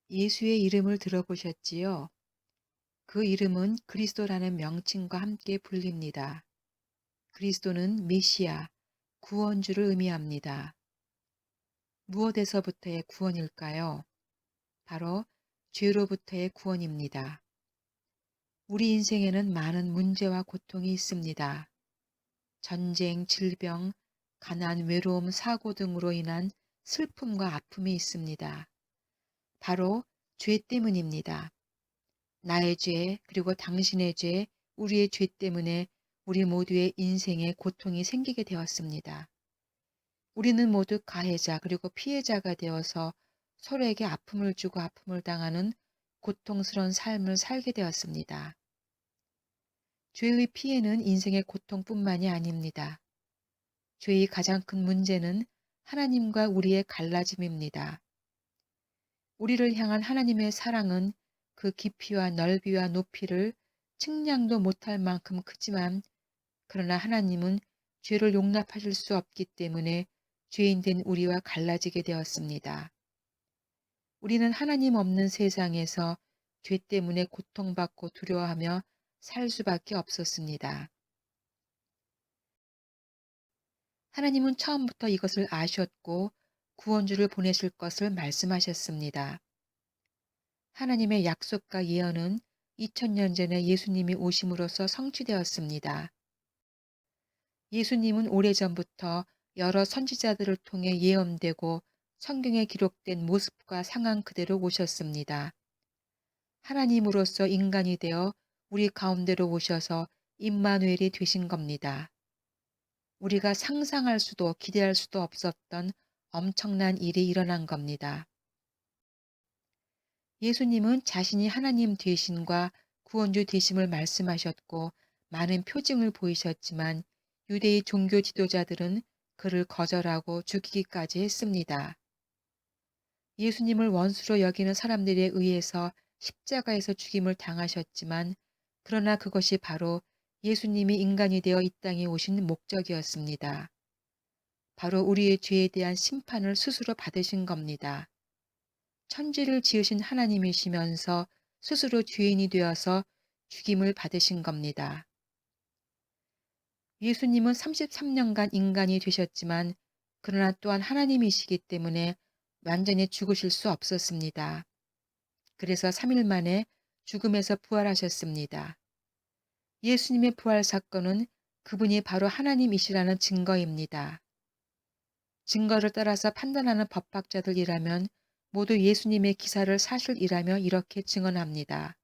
예수의 이름을 들어보셨지요? 그 이름은 그리스도라는 명칭과 함께 불립니다. 그리스도는 메시아, 구원주를 의미합니다. 무엇에서부터의 구원일까요? 바로 죄로부터의 구원입니다. 우리 인생에는 많은 문제와 고통이 있습니다. 전쟁, 질병, 가난, 외로움, 사고 등으로 인한 슬픔과 아픔이 있습니다. 바로 죄 때문입니다. 나의 죄, 그리고 당신의 죄, 우리의 죄 때문에 우리 모두의 인생에 고통이 생기게 되었습니다. 우리는 모두 가해자 그리고 피해자가 되어서 서로에게 아픔을 주고 아픔을 당하는 고통스러운 삶을 살게 되었습니다. 죄의 피해는 인생의 고통뿐만이 아닙니다. 죄의 가장 큰 문제는 하나님과 우리의 갈라짐입니다. 우리를 향한 하나님의 사랑은 그 깊이와 넓이와 높이를 측량도 못할 만큼 크지만, 그러나 하나님은 죄를 용납하실 수 없기 때문에 죄인된 우리와 갈라지게 되었습니다. 우리는 하나님 없는 세상에서 죄 때문에 고통받고 두려워하며 살 수밖에 없었습니다. 하나님은 처음부터 이것을 아셨고 구원주를 보내실 것을 말씀하셨습니다. 하나님의 약속과 예언은 2000년 전에 예수님이 오심으로써 성취되었습니다. 예수님은 오래전부터 여러 선지자들을 통해 예언되고 성경에 기록된 모습과 상황 그대로 오셨습니다. 하나님으로서 인간이 되어 우리 가운데로 오셔서 임마누엘이 되신 겁니다. 우리가 상상할 수도 기대할 수도 없었던 엄청난 일이 일어난 겁니다. 예수님은 자신이 하나님 되심과 구원주 되심을 말씀하셨고 많은 표징을 보이셨지만 유대의 종교 지도자들은 그를 거절하고 죽이기까지 했습니다. 예수님을 원수로 여기는 사람들에 의해서 십자가에서 죽임을 당하셨지만, 그러나 그것이 바로 예수님이 인간이 되어 이 땅에 오신 목적이었습니다. 바로 우리의 죄에 대한 심판을 스스로 받으신 겁니다. 천지를 지으신 하나님이시면서 스스로 죄인이 되어서 죽임을 받으신 겁니다. 예수님은 33년간 인간이 되셨지만, 그러나 또한 하나님이시기 때문에 완전히 죽으실 수 없었습니다. 그래서 3일 만에 죽음에서 부활하셨습니다. 예수님의 부활 사건은 그분이 바로 하나님이시라는 증거입니다. 증거를 따라서 판단하는 법학자들이라면 모두 예수님의 기사를 사실이라며 이렇게 증언합니다.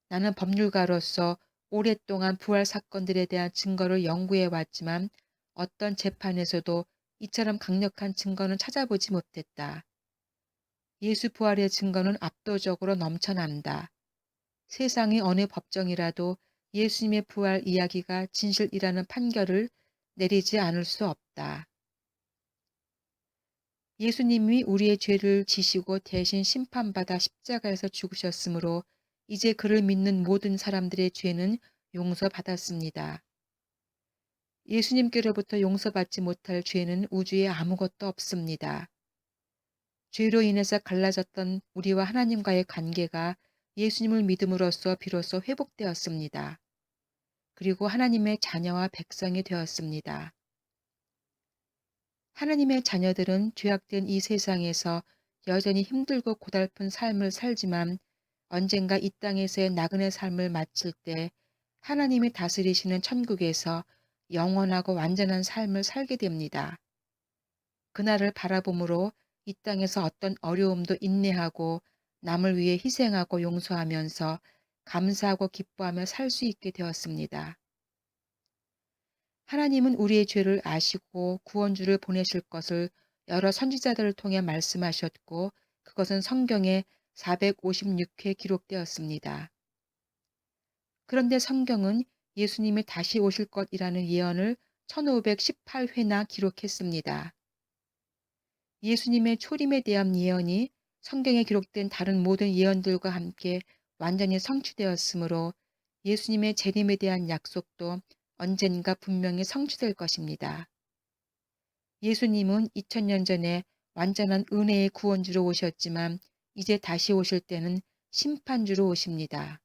나는 법률가로서 오랫동안 부활 사건들에 대한 증거를 연구해 왔지만 어떤 재판에서도 이처럼 강력한 증거는 찾아보지 못했다. 예수 부활의 증거는 압도적으로 넘쳐난다. 세상의 어느 법정이라도 예수님의 부활 이야기가 진실이라는 판결을 내리지 않을 수 없다. 예수님이 우리의 죄를 지시고 대신 심판받아 십자가에서 죽으셨으므로 이제 그를 믿는 모든 사람들의 죄는 용서받았습니다. 예수님께로부터 용서받지 못할 죄는 우주에 아무것도 없습니다. 죄로 인해서 갈라졌던 우리와 하나님과의 관계가 예수님을 믿음으로써 비로소 회복되었습니다. 그리고 하나님의 자녀와 백성이 되었습니다. 하나님의 자녀들은 죄악된 이 세상에서 여전히 힘들고 고달픈 삶을 살지만 언젠가 이 땅에서의 나그네 삶을 마칠 때 하나님이 다스리시는 천국에서 영원하고 완전한 삶을 살게 됩니다. 그날을 바라봄으로 이 땅에서 어떤 어려움도 인내하고 남을 위해 희생하고 용서하면서 감사하고 기뻐하며 살 수 있게 되었습니다. 하나님은 우리의 죄를 아시고 구원주를 보내실 것을 여러 선지자들을 통해 말씀하셨고, 그것은 성경에 456회 기록되었습니다. 그런데 성경은 예수님이 다시 오실 것이라는 예언을 1518회나 기록했습니다. 예수님의 초림에 대한 예언이 성경에 기록된 다른 모든 예언들과 함께 완전히 성취되었으므로 예수님의 재림에 대한 약속도 언젠가 분명히 성취될 것입니다. 예수님은 2000년 전에 완전한 은혜의 구원주로 오셨지만 이제 다시 오실 때는 심판주로 오십니다.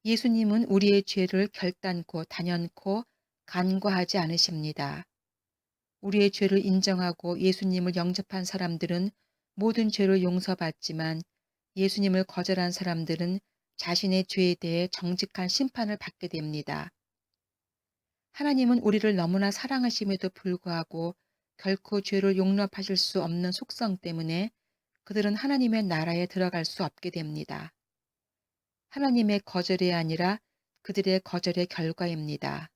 예수님은 우리의 죄를 결단코 단연코 간과하지 않으십니다. 우리의 죄를 인정하고 예수님을 영접한 사람들은 모든 죄를 용서받지만 예수님을 거절한 사람들은 자신의 죄에 대해 정직한 심판을 받게 됩니다. 하나님은 우리를 너무나 사랑하심에도 불구하고 결코 죄를 용납하실 수 없는 속성 때문에 그들은 하나님의 나라에 들어갈 수 없게 됩니다. 하나님의 거절이 아니라 그들의 거절의 결과입니다.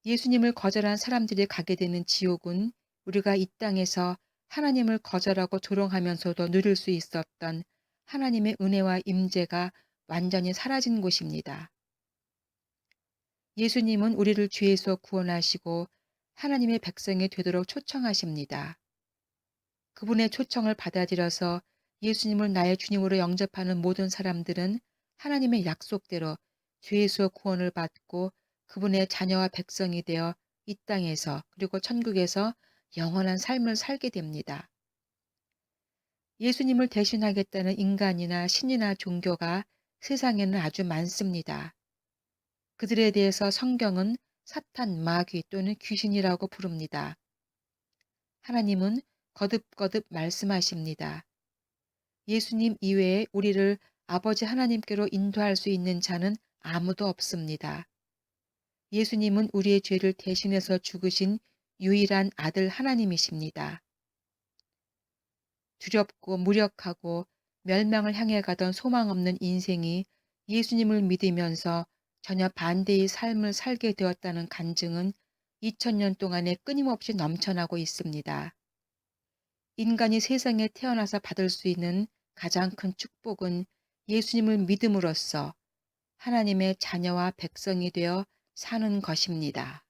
예수님을 거절한 사람들이 가게 되는 지옥은 우리가 이 땅에서 하나님을 거절하고 조롱하면서도 누릴 수 있었던 하나님의 은혜와 임재가 완전히 사라진 곳입니다. 예수님은 우리를 죄에서 구원하시고 하나님의 백성이 되도록 초청하십니다. 그분의 초청을 받아들여서 예수님을 나의 주님으로 영접하는 모든 사람들은 하나님의 약속대로 죄에서 구원을 받고 그분의 자녀와 백성이 되어 이 땅에서 그리고 천국에서 영원한 삶을 살게 됩니다. 예수님을 대신하겠다는 인간이나 신이나 종교가 세상에는 아주 많습니다. 그들에 대해서 성경은 사탄, 마귀 또는 귀신이라고 부릅니다. 하나님은 거듭거듭 말씀하십니다. 예수님 이외에 우리를 아버지 하나님께로 인도할 수 있는 자는 아무도 없습니다. 예수님은 우리의 죄를 대신해서 죽으신 유일한 아들 하나님이십니다. 두렵고 무력하고 멸망을 향해 가던 소망 없는 인생이 예수님을 믿으면서 전혀 반대의 삶을 살게 되었다는 간증은 2000년 동안에 끊임없이 넘쳐나고 있습니다. 인간이 세상에 태어나서 받을 수 있는 가장 큰 축복은 예수님을 믿음으로써 하나님의 자녀와 백성이 되어 사는 것입니다.